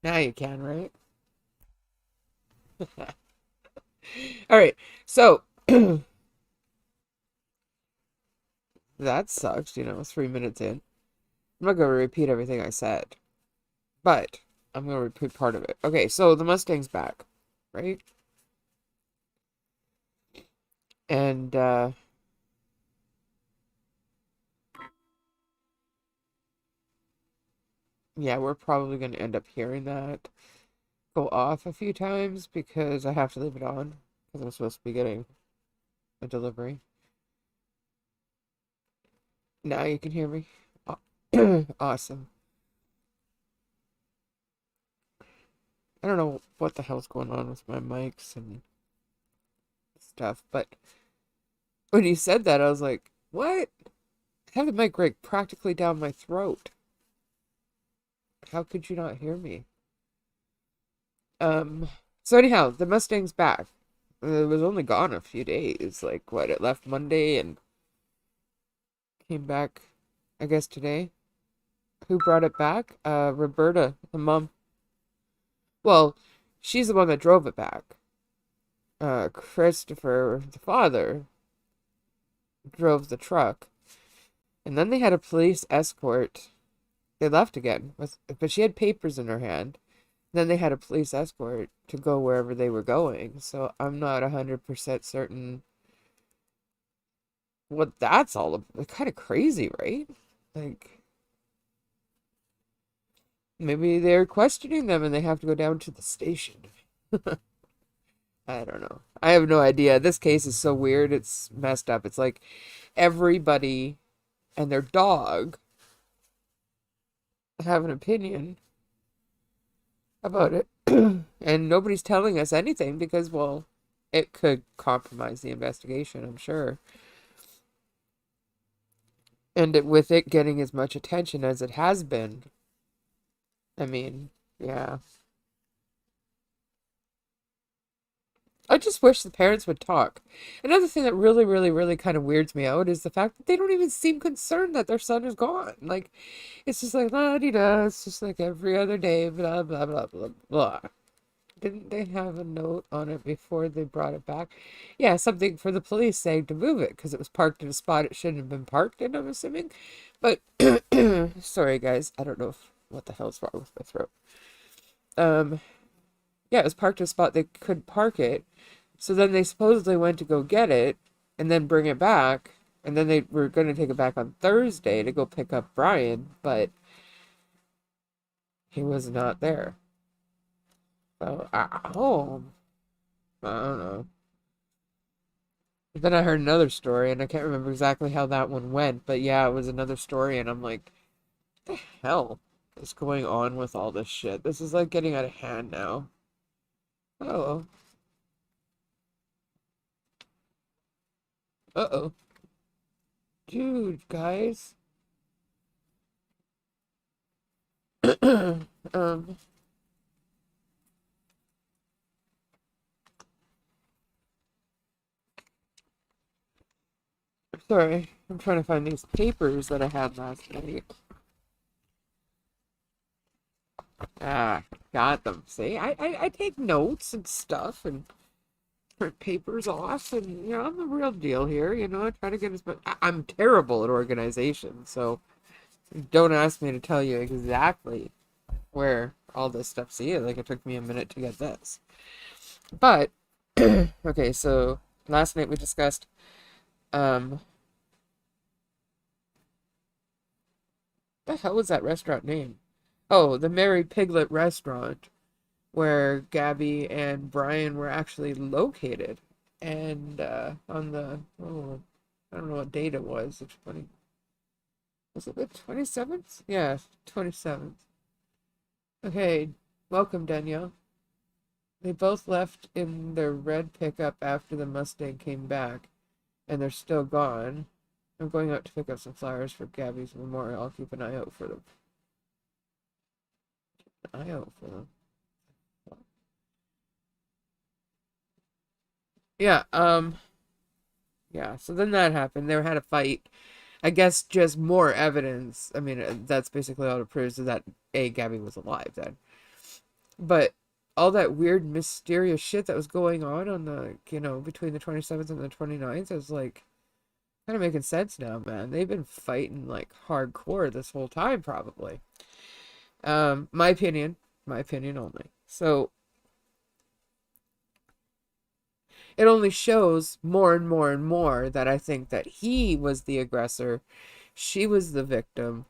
Now you can, right? All right. So that sucks, 3 minutes in. I'm not going to repeat everything I said, but I'm going to repeat part of it. Okay, so the Mustang's back, right? And yeah, we're probably going to end up hearing that go off a few times because I have to leave it on because I'm supposed to be getting a delivery. Now you can hear me. Awesome. I don't know what the hell's going on with my mics and stuff, but when you said that, I was like, what? I have the mic right practically down my throat. How could you not hear me? Um, so anyhow, the Mustang's back. It was only gone a few days. Like, what, it left Monday and came back, I guess, today. Who brought it back? Roberta, the mom. Well, she's the one that drove it back. Christopher, the father, drove the truck. And then they had a police escort. They left again, but she had papers in her hand. Then they had a police escort to go wherever they were going. So I'm not 100% certain what that's all about. Kind of crazy, right? Like, maybe they're questioning them and they have to go down to the station. I don't know. I have no idea. This case is so weird. It's messed up. It's like everybody and their dog have an opinion about it. And nobody's telling us anything because, well, it could compromise the investigation, I'm sure. And with it getting as much attention as it has been, I mean, yeah. I just wish the parents would talk. Another thing that really, really, really kind of weirds me out is the fact that they don't even seem concerned that their son is gone. Like, it's just like, la di da, it's just like every other day, blah, blah, blah, blah, blah. Didn't they have a note on it before they brought it back? Yeah, something for the police saying to move it because it was parked in a spot it shouldn't have been parked in, I'm assuming. But, sorry guys, I don't know what the hell's wrong with my throat. Um, yeah, it was parked in a spot they could park it. So then they supposedly went to go get it and then bring it back. And then they were going to take it back on Thursday to go pick up Brian, but he was not there. So, I don't know. But then I heard another story, and I can't remember exactly how that one went, but yeah, it was another story, and I'm like, what the hell is going on with all this shit? This is like getting out of hand now. Oh, uh-oh. Dude, guys. um, sorry, I'm trying to find these papers that I had last night. Ah, got them. See, I take notes and stuff and print papers off, and I'm the real deal here. I try to get as much. I'm terrible at organization, so don't ask me to tell you exactly where all this stuff. See, like it took me a minute to get this, but okay. So last night we discussed um, the hell was that restaurant name? Oh, the Mary Piglet restaurant, where Gabby and Brian were actually located. And on I don't know what date it was. The 20, was it the 27th? Yeah, 27th. Okay, welcome, Danielle. They both left in their red pickup after the Mustang came back, and they're still gone. I'm going out to pick up some flowers for Gabby's memorial. I'll keep an eye out for them. Eye out for them. Yeah, yeah, so then that happened. They had a fight. I guess just more evidence. I mean, that's basically all it proves is that A, Gabby was alive then. But all that weird, mysterious shit that was going on the, between the 27th and the 29th is like kind of making sense now, man. They've been fighting like hardcore this whole time, probably. My opinion only. So it only shows more and more and more that I think that he was the aggressor, she was the victim,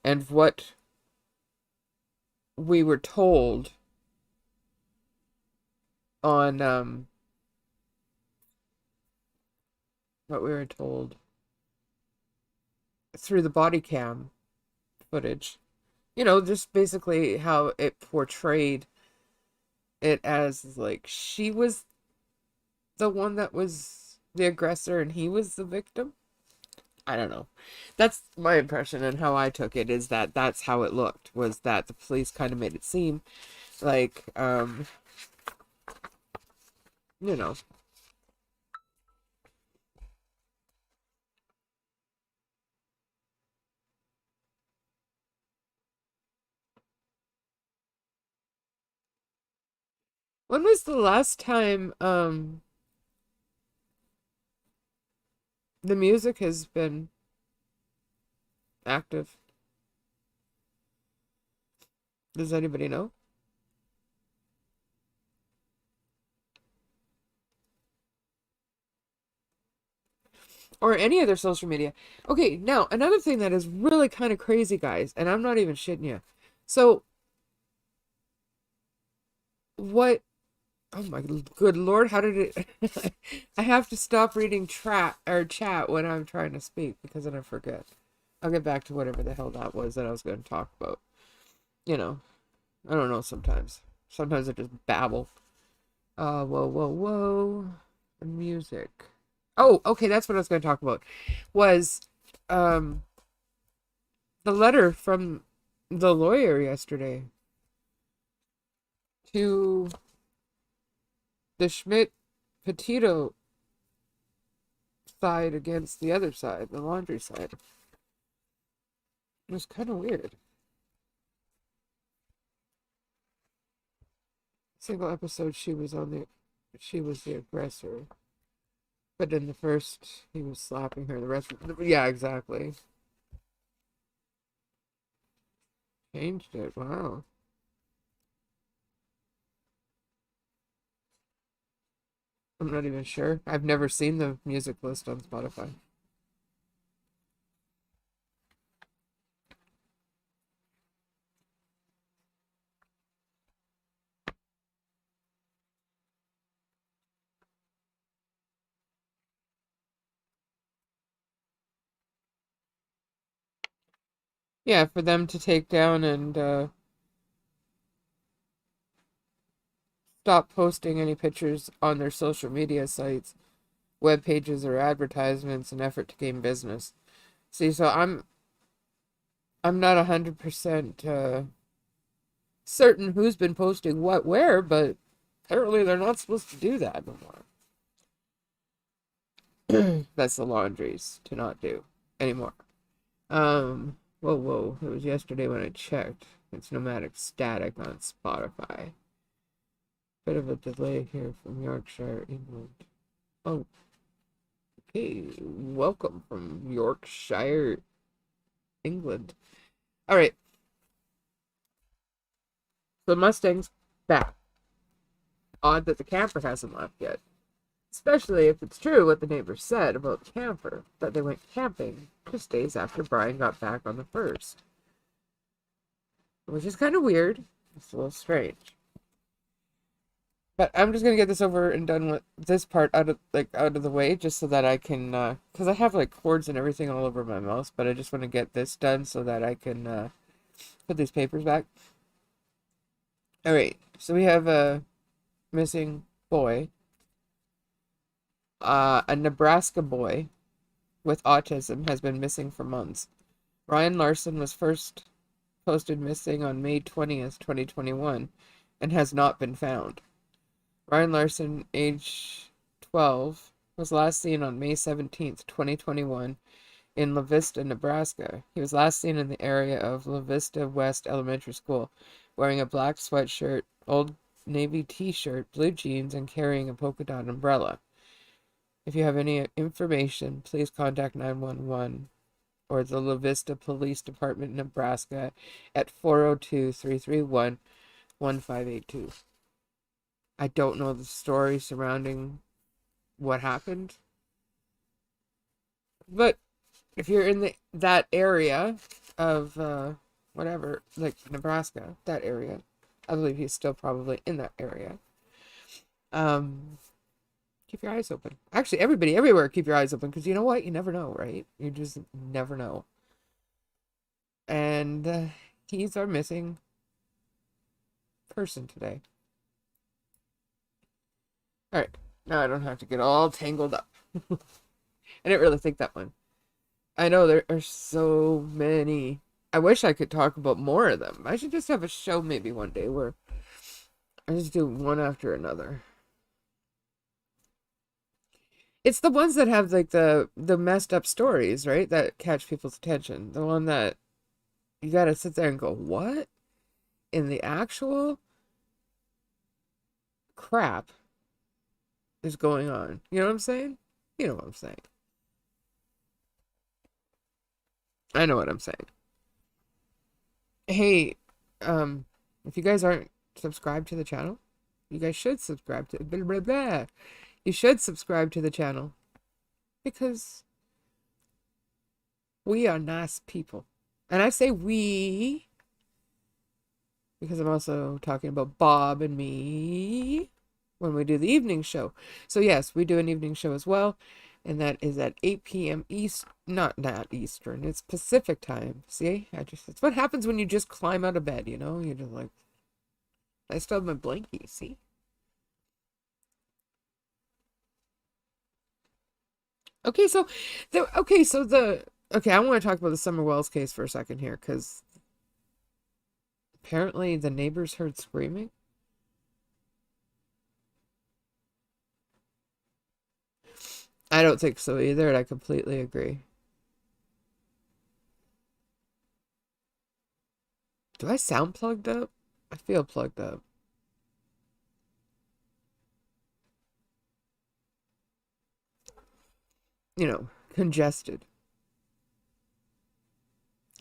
and we were told on what we were told through the body cam footage. Just basically how it portrayed it as like she was the one that was the aggressor and he was the victim. I don't know. That's my impression, and how I took it is that that's how it looked, was that the police kind of made it seem like, you know, when was the last time the music has been active? Does anybody know? Or any other social media. Okay, now another thing that is really kind of crazy, guys, and I'm not even shitting you. So, what? Oh my good lord, how did it? I have to stop reading chat when I'm trying to speak because then I forget. I'll get back to whatever the hell that was that I was going to talk about. You know, I don't know sometimes. Sometimes I just babble. Whoa, whoa, whoa. Music. Oh, okay, that's what I was going to talk about. Was um the letter from the lawyer yesterday to the Schmidt Petito side against the other side, the Laundrie side. It was kind of weird. Single episode, she was the aggressor, but in the first, he was slapping her. The rest, yeah, exactly. Changed it. Wow. I'm not even sure. I've never seen the music list on Spotify. Yeah, for them to take down and stop posting any pictures on their social media sites, web pages, or advertisements in effort to gain business. See, so I'm not 100% certain who's been posting what where, but apparently they're not supposed to do that no more. That's the Laundries to not do anymore. Whoa, whoa. It was yesterday when I checked. It's nomadic static on Spotify. Bit of a delay here from Yorkshire, England. Oh, okay. Welcome from Yorkshire, England. All right. So Mustang's back. Odd that the camper hasn't left yet. Especially if it's true what the neighbors said about the camper, that they went camping just days after Brian got back on the 1st. Which is kind of weird. It's a little strange. But I'm just gonna get this over and done with this part out of the way, just so that I can, because I have like cords and everything all over my mouse, but I just want to get this done so that I can put these papers back. All right, so we have a missing boy, a Nebraska boy with autism has been missing for months. Ryan Larson was first posted missing on May 20th, 2021, and has not been found. Ryan Larson, age 12, was last seen on May 17th, 2021, in La Vista, Nebraska. He was last seen in the area of La Vista West Elementary School, wearing a black sweatshirt, old navy t-shirt, blue jeans, and carrying a polka dot umbrella. If you have any information, please contact 911 or the La Vista Police Department, Nebraska at 402-331-1582. I don't know the story surrounding what happened, but if you're in that area of whatever, like Nebraska, that area, I believe he's still probably in that area. Keep your eyes open. Actually, everybody, everywhere, keep your eyes open, because you know what? You never know, right? You just never know. And he's our missing person today. All right, now I don't have to get all tangled up. I didn't really think that one. I know there are so many. I wish I could talk about more of them. I should just have a show maybe one day where I just do one after another. It's the ones that have like the messed up stories, right? That catch people's attention. The one that you gotta sit there and go, what in the actual crap is going on? You know what I'm saying? You know what I'm saying. I know what I'm saying. Hey, if you guys aren't subscribed to the channel, you guys should subscribe to blah, blah, blah. You should subscribe to the channel because we are nice people. And I say we because I'm also talking about Bob and me when we do the evening show. So yes, we do an evening show as well, and that is at 8 p.m. East, not Eastern, it's Pacific time. See, it's what happens when you just climb out of bed, you know? You're just like, I still have my blankie, see? Okay, so I want to talk about the Summer Wells case for a second here, because apparently the neighbors heard screaming. I don't think so either, and I completely agree. Do I sound plugged up? I feel plugged up. You know, congested.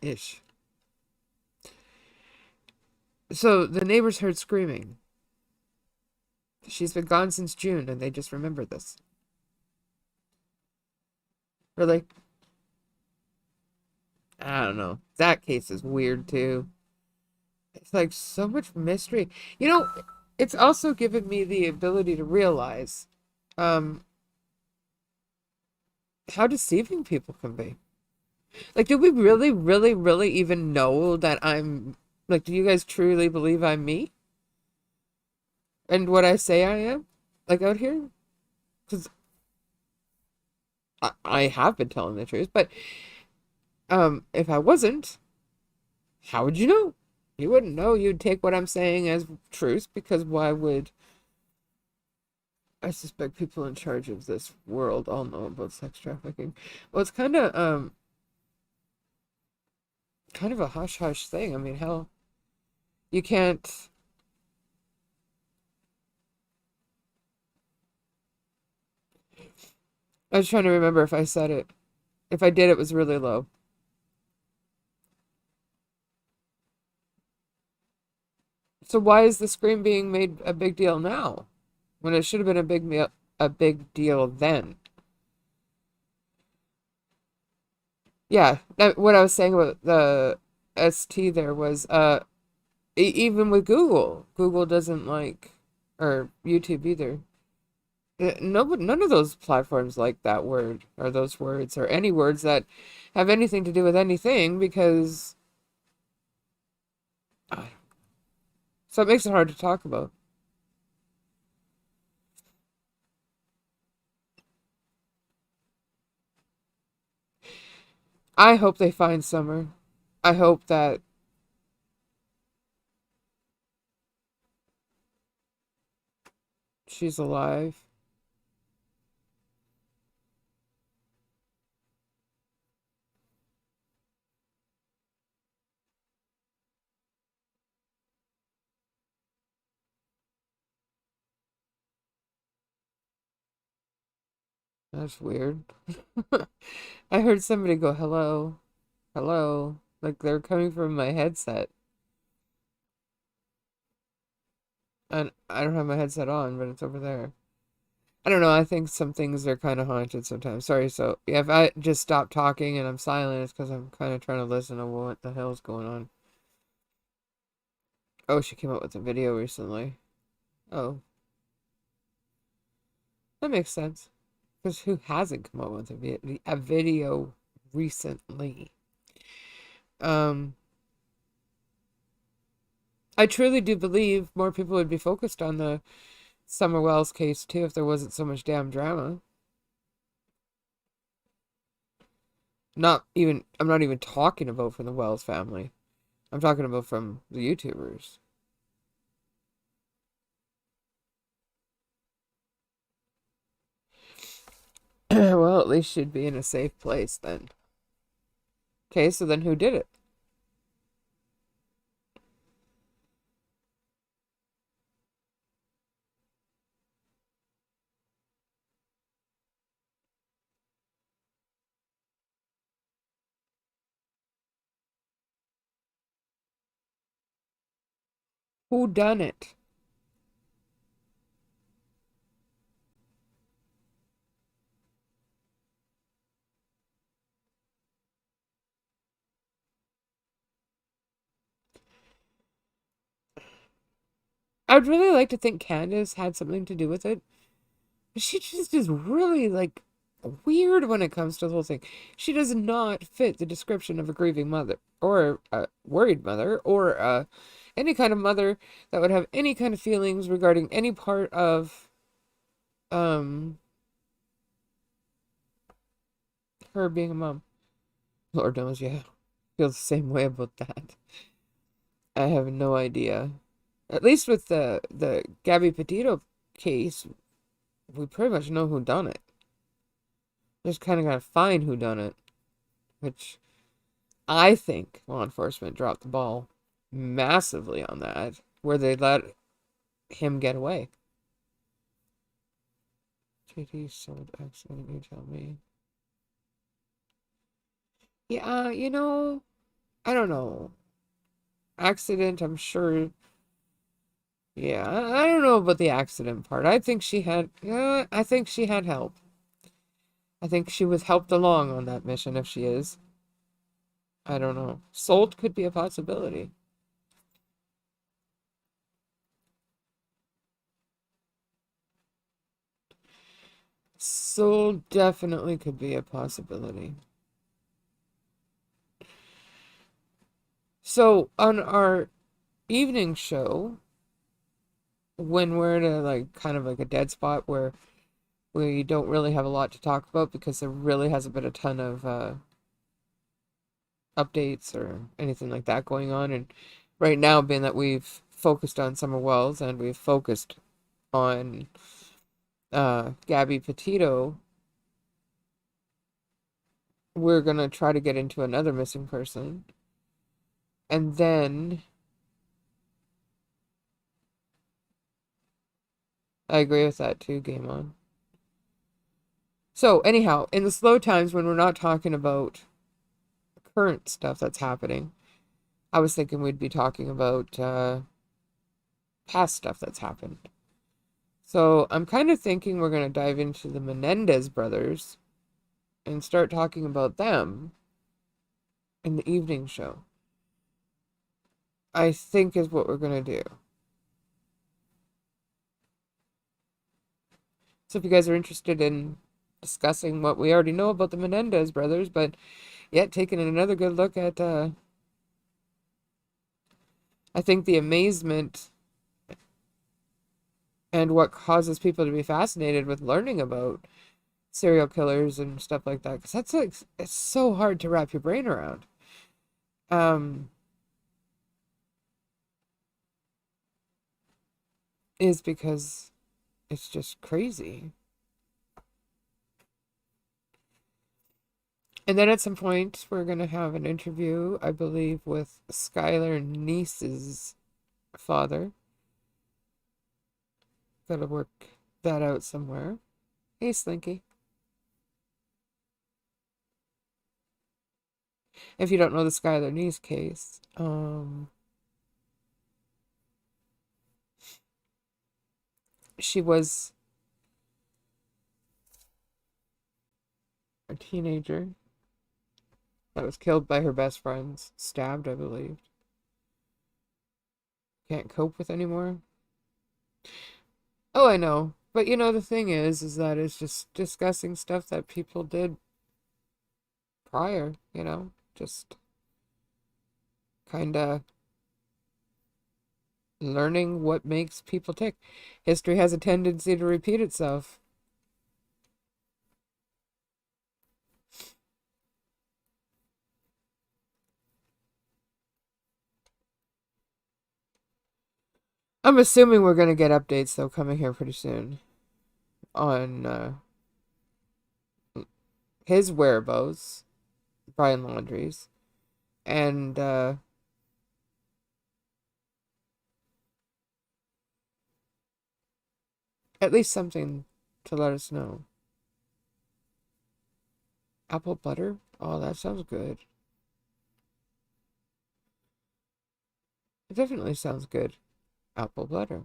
Ish. So the neighbors heard screaming. She's been gone since June, and they just remembered this. Really? I don't know. That case is weird too. It's like so much mystery. You know, it's also given me the ability to realize um how deceiving people can be. Like, do we really, really, really even know that I'm like, do you guys truly believe I'm me? And what I say I am? Like out here? Because I have been telling the truth, but if I wasn't, how would you know? You wouldn't know. You'd take what I'm saying as truth, because why would I suspect people in charge of this world all know about sex trafficking? Well, it's kind of a hush hush thing. I mean, hell, you can't. I was trying to remember if I said it. If I did, it was really low. So why is the scream being made a big deal now, when it should have been a big deal then? Yeah, what I was saying about the ST there was even with Google doesn't like, or YouTube either. No, none of those platforms like that word or those words or any words that have anything to do with anything, because so it makes it hard to talk about. I hope they find Summer. I hope that she's alive. That's weird. I heard somebody go, hello, hello. Like they're coming from my headset. And I don't have my headset on, but it's over there. I don't know. I think some things are kind of haunted sometimes. Sorry. So, yeah, if I just stop talking and I'm silent, it's because I'm kind of trying to listen to what the hell's going on. Oh, she came out with a video recently. Oh, that makes sense. Because who hasn't come out with a video recently? Um, I truly do believe more people would be focused on the Summer Wells case too if there wasn't so much damn drama. I'm not even talking about from the Wells family. I'm talking about from the YouTubers. Well, at least she'd be in a safe place then. Okay, so then who did it? Who done it? I'd really like to think Candace had something to do with it. But she just is really like weird when it comes to the whole thing. She does not fit the description of a grieving mother or a worried mother or any kind of mother that would have any kind of feelings regarding any part of um her being a mom. Lord knows, yeah. Feel the same way about that. I have no idea. At least with the Gabby Petito case, we pretty much know who done it. Just kind of gotta find who done it, which I think law enforcement dropped the ball massively on that, where they let him get away. JD sold accident, you tell me. Yeah, I don't know. Accident, I'm sure. Yeah, I don't know about the accident part. I think she had help. I think she was helped along on that mission if she is. I don't know. Sold could be a possibility. Sold definitely could be a possibility. So on our evening show, when we're in a like kind of like a dead spot where we don't really have a lot to talk about because there really hasn't been a ton of updates or anything like that going on. And right now, being that we've focused on Summer Wells and we've focused on Gabby Petito, we're gonna try to get into another missing person. And then I agree with that too, Game On. So anyhow, in the slow times when we're not talking about current stuff that's happening, I was thinking we'd be talking about past stuff that's happened. So I'm kind of thinking we're going to dive into the Menendez brothers and start talking about them in the evening show. I think is what we're going to do. So if you guys are interested in discussing what we already know about the Menendez brothers, but yet taking another good look at, I think the amazement and what causes people to be fascinated with learning about serial killers and stuff like that, because that's like, it's so hard to wrap your brain around. Um, is because it's just crazy. And then at some point, we're going to have an interview, I believe, with Skylar Niece's father. Gotta work that out somewhere. Hey, Slinky. If you don't know the Skylar Neese case, she was a teenager that was killed by her best friends, stabbed, I believe. Can't cope with anymore. Oh, I know. But you know, the thing is that it's just discussing stuff that people did prior, just kind of learning what makes people tick. History has a tendency to repeat itself. I'm assuming we're going to get updates, though, coming here pretty soon on his whereabouts, Brian Laundrie's, and at least something to let us know. Apple butter? Oh, that sounds good. It definitely sounds good. Apple butter.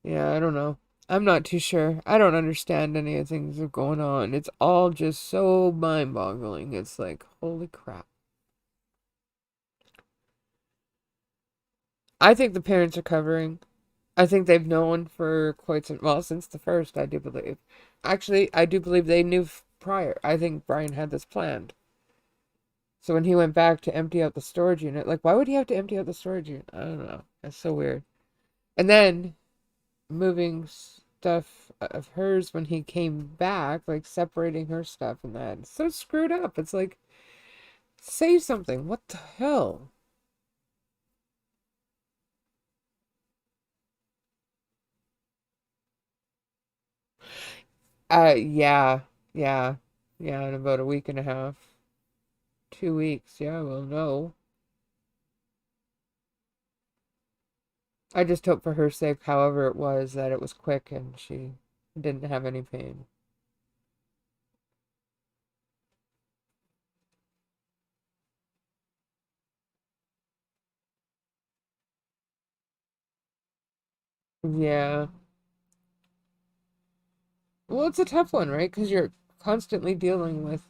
Yeah, I don't know. I'm not too sure. I don't understand any of the things that are going on. It's all just so mind-boggling. It's like, holy crap. I think the parents are covering. I think they've known for quite some, well, since the first, I do believe. Actually, I do believe they knew prior. I think Brian had this planned. So when he went back to empty out the storage unit, like, why would he have to empty out the storage unit? I don't know. That's so weird. And then moving stuff of hers when he came back, like separating her stuff and that. It's so screwed up. It's like, say something. What the hell? Yeah, yeah, yeah, in about a week and a half. 2 weeks, yeah, well, no. I just hope for her sake, however it was, that it was quick and she didn't have any pain. Yeah. Well, it's a tough one, right? Because you're constantly dealing with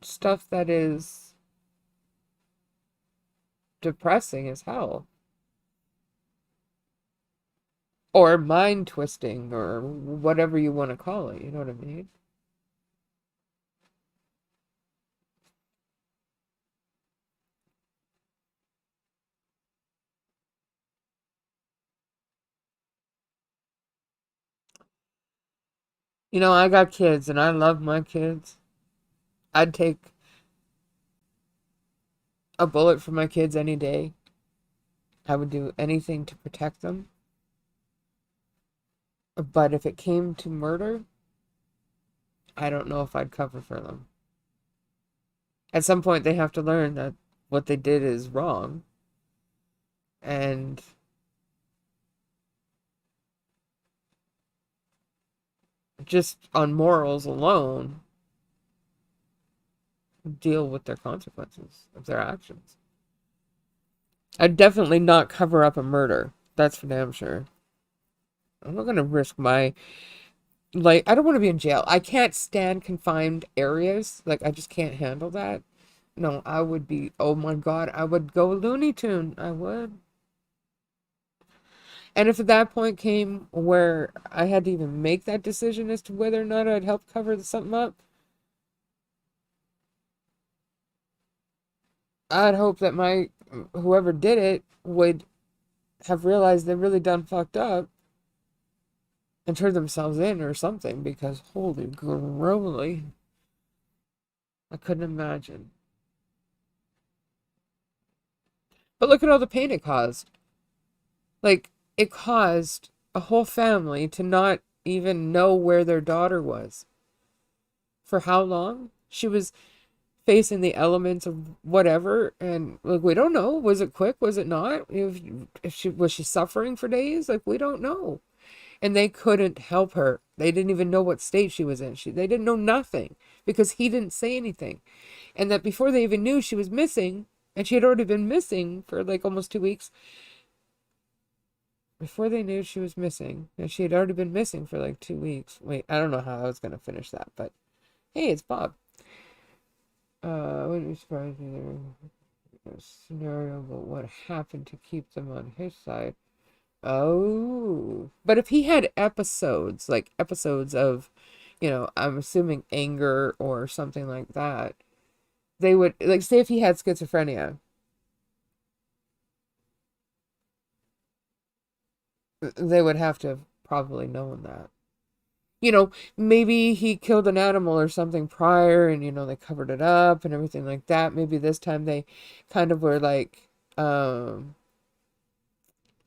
stuff that is depressing as hell. Or mind twisting, or whatever you want to call it. You know what I mean? I got kids and I love my kids. I'd take a bullet for my kids any day. I would do anything to protect them. But if it came to murder, I don't know if I'd cover for them. At some point, they have to learn that what they did is wrong. And just on morals alone, deal with their consequences of their actions. I'd definitely not cover up a murder. That's for damn sure. I'm not going to risk my, like, I don't want to be in jail. I can't stand confined areas. Like, I just can't handle that. No, I would be, oh my God, I would go Looney Tune. I would. And if at that point came where I had to even make that decision as to whether or not I'd help cover something up, I'd hope that whoever did it would have realized they really done fucked up and turned themselves in or something, because holy growly, I couldn't imagine. But look at all the pain it caused. Like, it caused a whole family to not even know where their daughter was. For how long? She was facing the elements of whatever, and like, we don't know. Was it quick? Was it not? If she was she suffering for days? Like, we don't know. and they couldn't help her. They didn't even know what state she was in. They didn't know nothing because he didn't say anything. And that before they even knew she was missing, and she had already been missing for like almost 2 weeks, before they knew she was missing, and she had already been missing for like 2 weeks. Wait, I don't know how I was going to finish that, but hey, it's Bob. Wouldn't be surprised either. Scenario, but what happened to keep them on his side? Oh, but if he had episodes, like episodes of, I'm assuming anger or something like that, they would, like, say if he had schizophrenia, they would have to have probably known that. Maybe he killed an animal or something prior and, they covered it up and everything like that. Maybe this time they kind of were like, I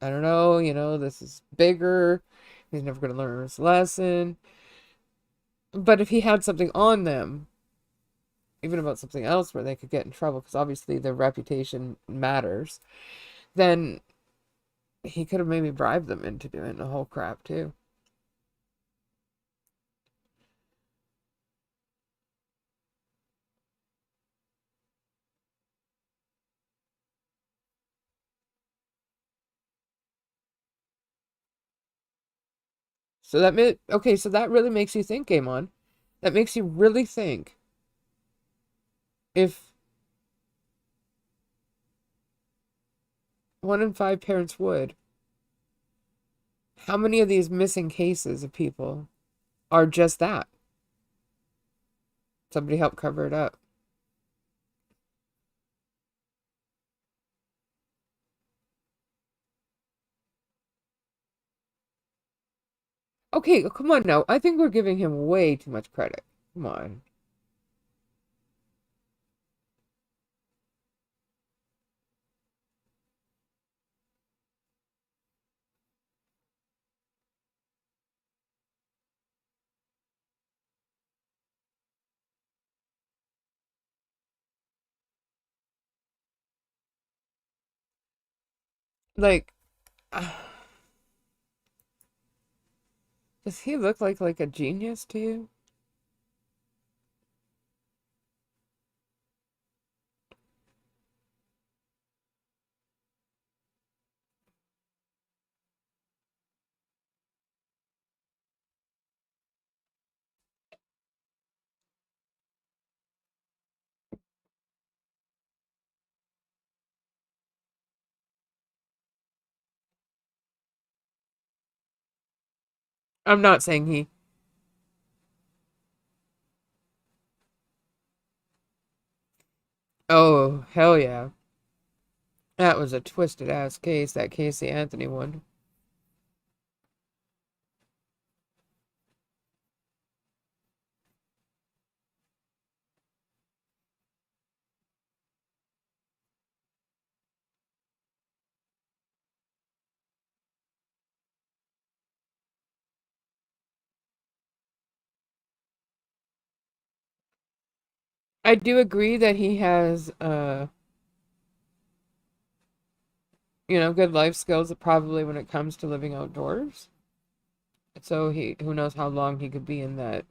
don't know, this is bigger. He's never going to learn his lesson. But if he had something on them, even about something else where they could get in trouble, because obviously their reputation matters, then he could have maybe bribed them into doing the whole crap too. Okay, so that really makes you think, Game On. That makes you really think if 1 in 5 parents would, how many of these missing cases of people are just that? Somebody helped cover it up. Okay, come on now. I think we're giving him way too much credit. Come on. Like, does he look like a genius to you? I'm not saying he. Oh, hell yeah. That was a twisted ass case, that Casey Anthony one. I do agree that he has, good life skills probably when it comes to living outdoors. So who knows how long he could be in that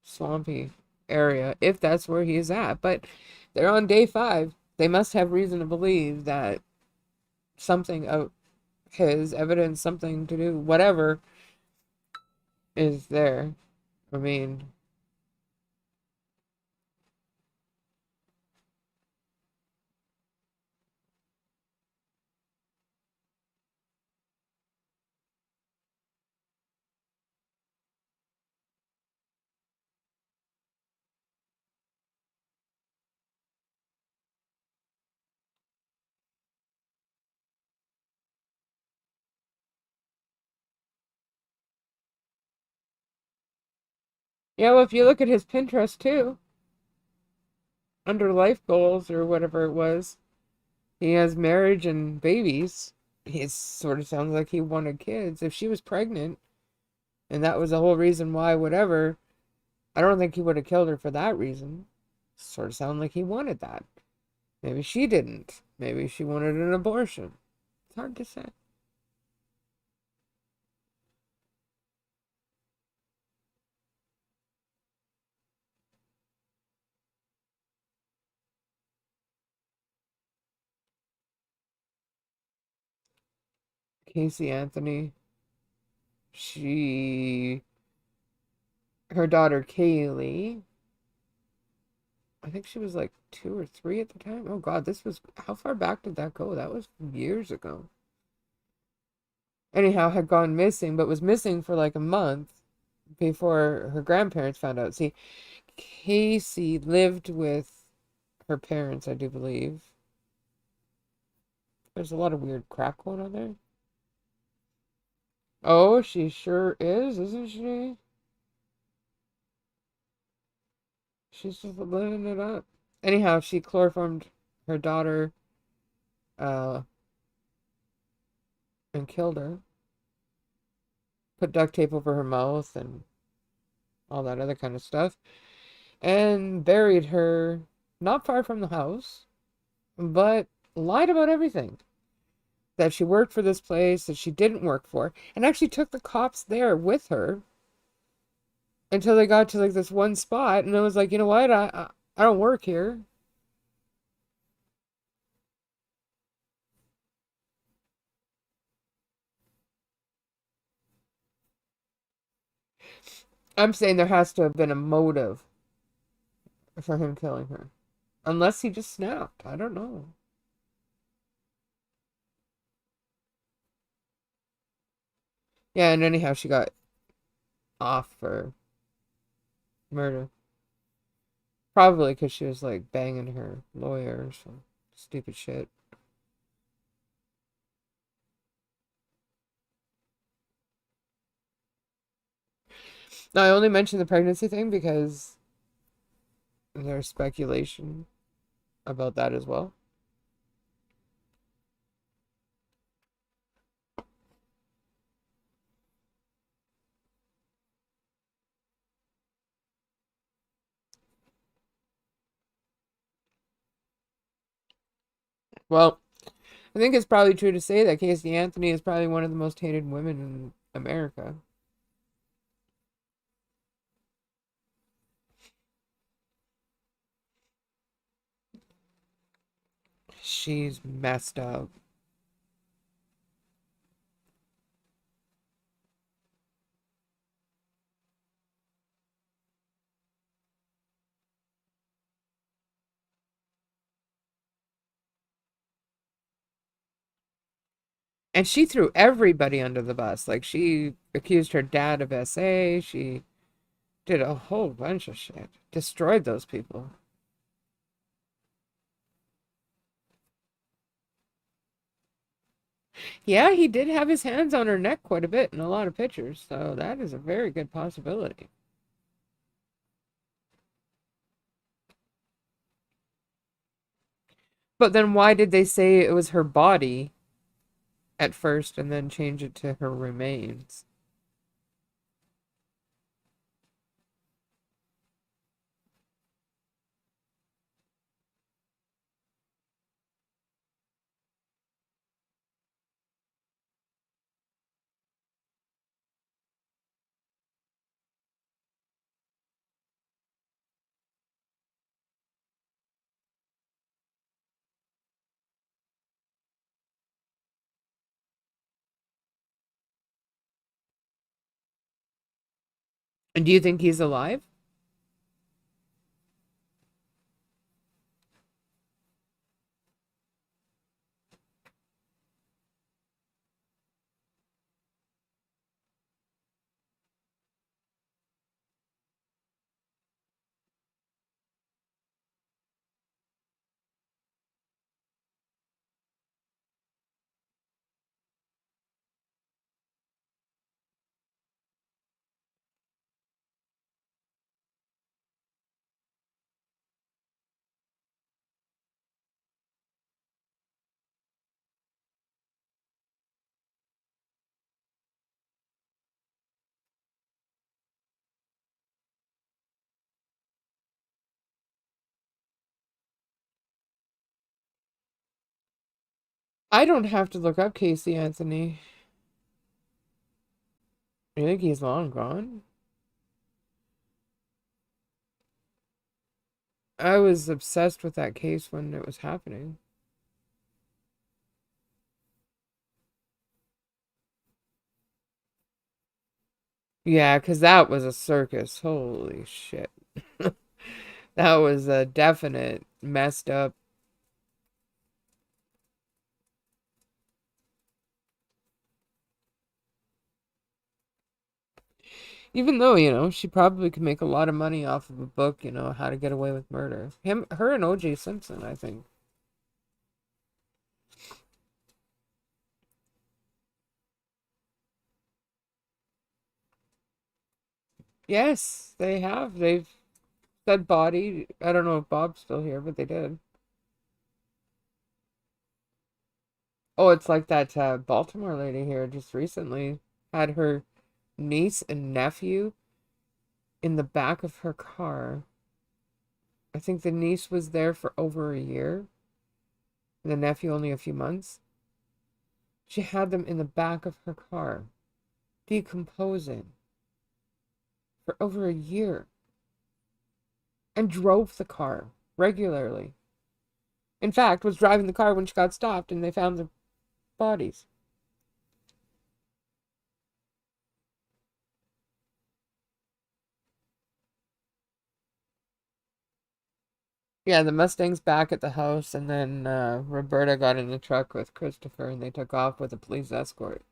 swampy area if that's where he is at. But they're on day 5. They must have reason to believe that something of his evidence, something to do, whatever, is there. I mean, yeah, well, if you look at his Pinterest too, under life goals or whatever it was, he has marriage and babies. He sort of sounds like he wanted kids. If she was pregnant and that was the whole reason why, whatever, I don't think he would have killed her for that reason. Sort of sound like he wanted that. Maybe she didn't. Maybe she wanted an abortion. It's hard to say. Casey Anthony. She, her daughter Kaylee, I think she was like 2 or 3 at the time. Oh God, this was, how far back did that go? That was years ago. Anyhow, had gone missing, but was missing for like a month before her grandparents found out. See, Casey lived with her parents, I do believe. There's a lot of weird crap going on there. Oh, she sure is, isn't she? She's just living it up. Anyhow, she chloroformed her daughter, uh, and killed her. Put duct tape over her mouth and all that other kind of stuff. And buried her not far from the house, but lied about everything. That she worked for this place that she didn't work for, and actually took the cops there with her until they got to like this one spot, and I was like, you know what? I don't work here. I'm saying there has to have been a motive for him killing her. Unless he just snapped. I don't know. Yeah, and anyhow, she got off for murder. Probably because she was like banging her lawyer or some stupid shit. Now, I only mentioned the pregnancy thing because there's speculation about that as well. Well, I think it's probably true to say that Casey Anthony is probably one of the most hated women in America. She's messed up. And she threw everybody under the bus. Like, she accused her dad of SA. She did a whole bunch of shit. Destroyed those people. Yeah, he did have his hands on her neck quite a bit in a lot of pictures. So that is a very good possibility. But then why did they say it was her body at first and then change it to her remains? And do you think he's alive? I don't have to look up Casey Anthony. You think he's long gone? I was obsessed with that case when it was happening. Yeah, because that was a circus. Holy shit. That was a definite messed up. Even though, she probably could make a lot of money off of a book, How to Get Away with Murder. Her and OJ Simpson, I think. Yes, they have. They've said body. I don't know if Bob's still here, but they did. Oh, it's like that Baltimore lady here just recently had her niece and nephew in the back of her car. I think the niece was there for over a year, and the nephew only a few months. She had them in the back of her car, decomposing for over a year, and drove the car regularly. In fact, was driving the car when she got stopped and they found the bodies. Yeah, the Mustang's back at the house, and then Roberta got in the truck with Christopher, and they took off with a police escort.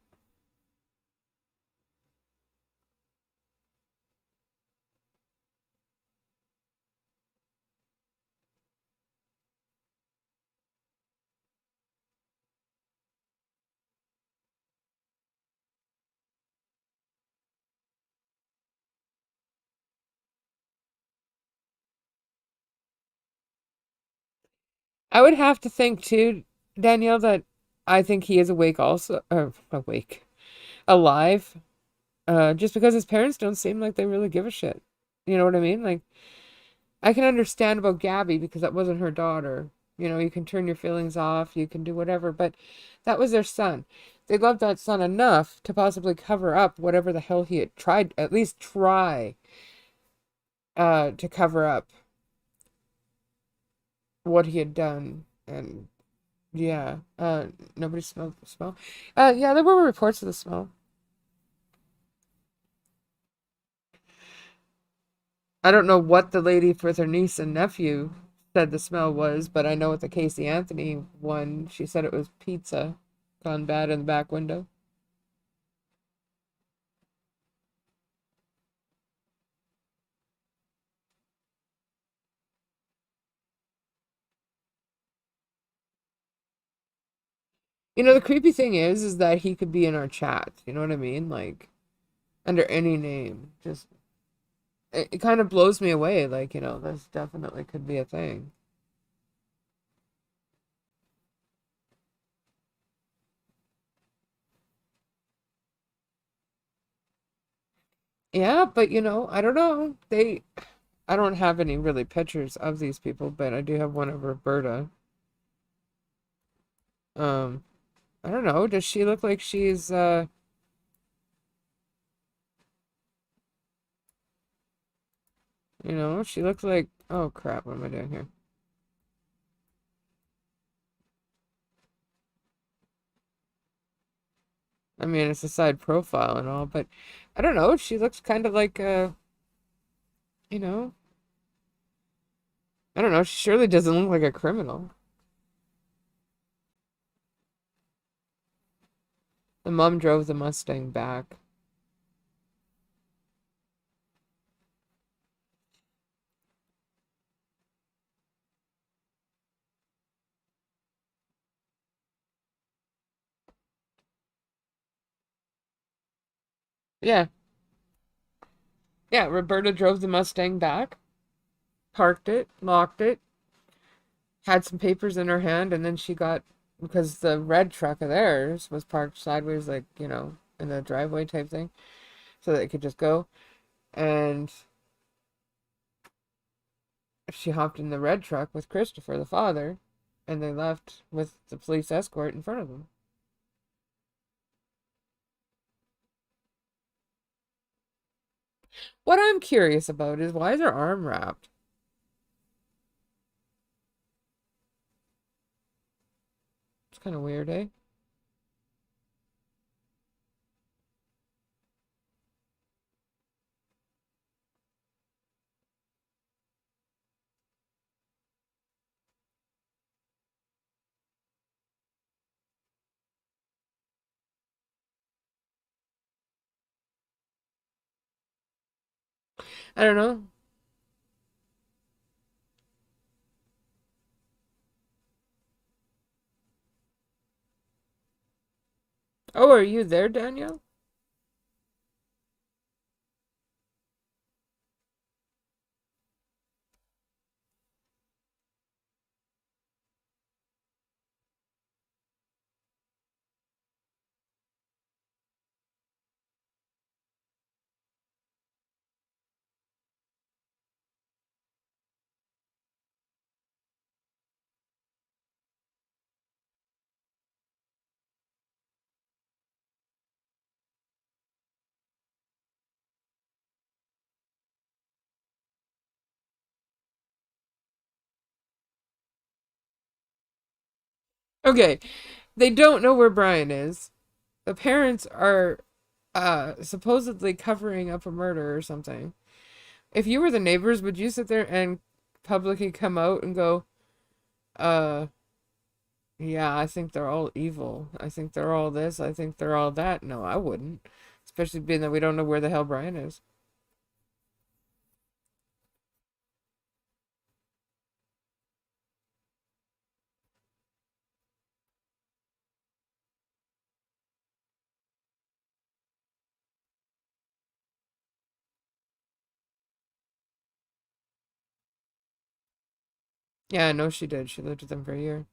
I would have to think too, Danielle, that I think he is awake also, awake, alive, just because his parents don't seem like they really give a shit. You know what I mean? Like, I can understand about Gabby because that wasn't her daughter. You can turn your feelings off, you can do whatever, but that was their son. They loved that son enough to possibly cover up whatever the hell he had tried, at least try, to cover up what he had done. And yeah, nobody smelled the smell. Yeah, there were reports of the smell. I don't know what the lady with her niece and nephew said the smell was, but I know with the Casey Anthony one, she said it was pizza gone bad in the back window. The creepy thing is that he could be in our chat. You know what I mean? Like, under any name. Just, it kind of blows me away. Like, this definitely could be a thing. Yeah, but I don't know. I don't have any really pictures of these people, but I do have one of Roberta. Um, I don't know. Does she look like she's, she looks like, oh crap, what am I doing here? I mean, it's a side profile and all, but I don't know. She looks kind of like, you know, I don't know. She surely doesn't look like a criminal. The mom drove the Mustang back. Yeah. Yeah, Roberta drove the Mustang back, parked it, locked it, had some papers in her hand, and then she got, because the red truck of theirs was parked sideways, like, in the driveway type thing, so that it could just go. And she hopped in the red truck with Christopher, the father, and they left with the police escort in front of them. What I'm curious about is why is her arm wrapped? It's kind of weird, eh? I don't know. Oh, are you there, Danielle? Okay, they don't know where Brian is. The parents are supposedly covering up a murder or something. If you were the neighbors, would you sit there and publicly come out and go, uh, yeah, I think they're all evil. I think they're all this. I think they're all that. No, I wouldn't. Especially being that we don't know where the hell Brian is. Yeah, I know she did. She lived with them for a year.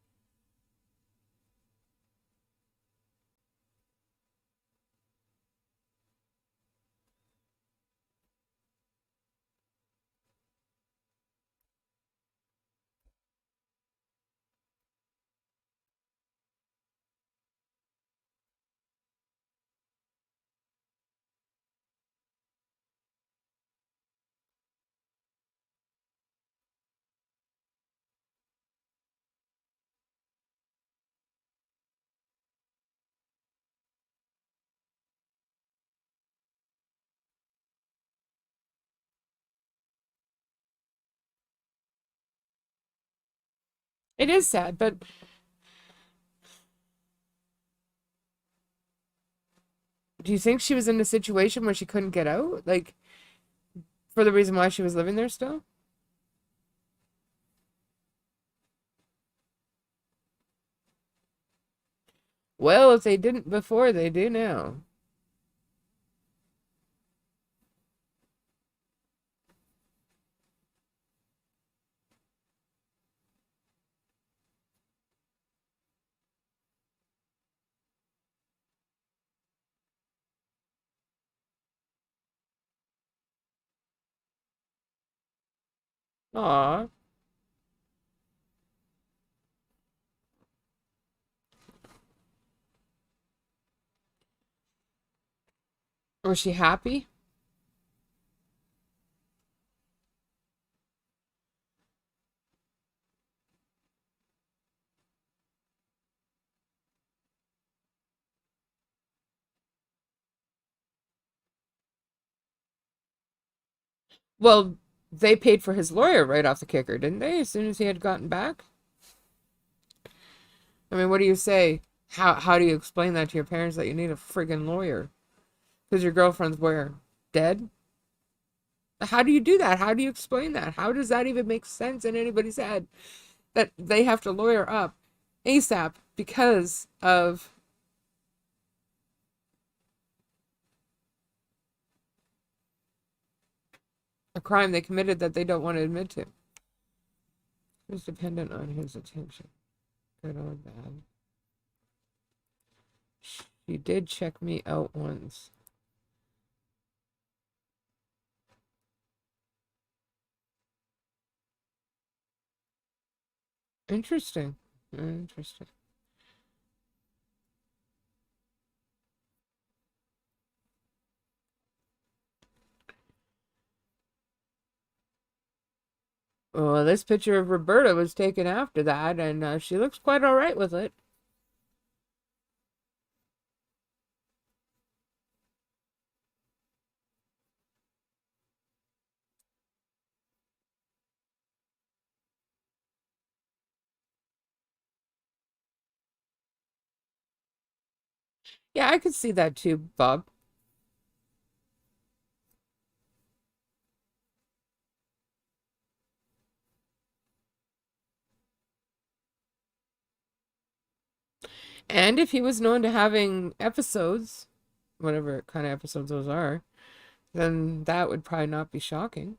It is sad, but do you think she was in a situation where she couldn't get out? Like, for the reason why she was living there still? Well, if they didn't before, they do now. Aw. Was she happy? Well, they paid for his lawyer right off the kicker, didn't they? As soon as he had gotten back? I mean, what do you say? How do you explain that to your parents that you need a friggin' lawyer? Because your girlfriend's where? Dead? How do you do that? How do you explain that? How does that even make sense in anybody's head that they have to lawyer up ASAP because of a crime they committed that they don't want to admit to? Who's dependent on his attention, good or bad? She did check me out once. Interesting. Interesting. Well, this picture of Roberta was taken after that, and she looks quite all right with it. Yeah, I could see that too, Bob. And if he was known to having episodes, whatever kind of episodes those are, then that would probably not be shocking.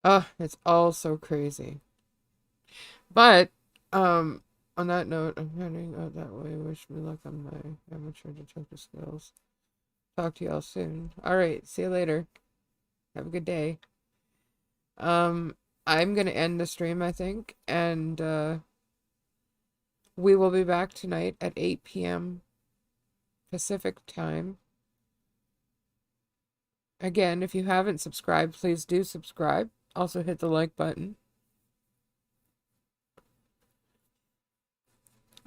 Oh, it's all so crazy. But, on that note, I'm heading out that way. Wish me luck on my amateur detective skills. Talk to y'all soon. All right, see you later. Have a good day. Um, I'm gonna end the stream, I think, and we will be back tonight at 8 p.m. Pacific time. Again, if you haven't subscribed, please do subscribe. Also hit the like button.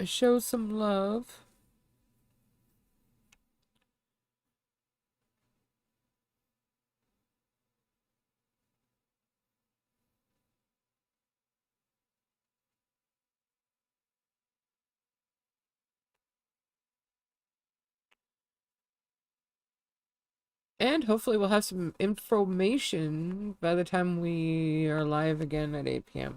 Show some love. And hopefully we'll have some information by the time we are live again at 8 p.m.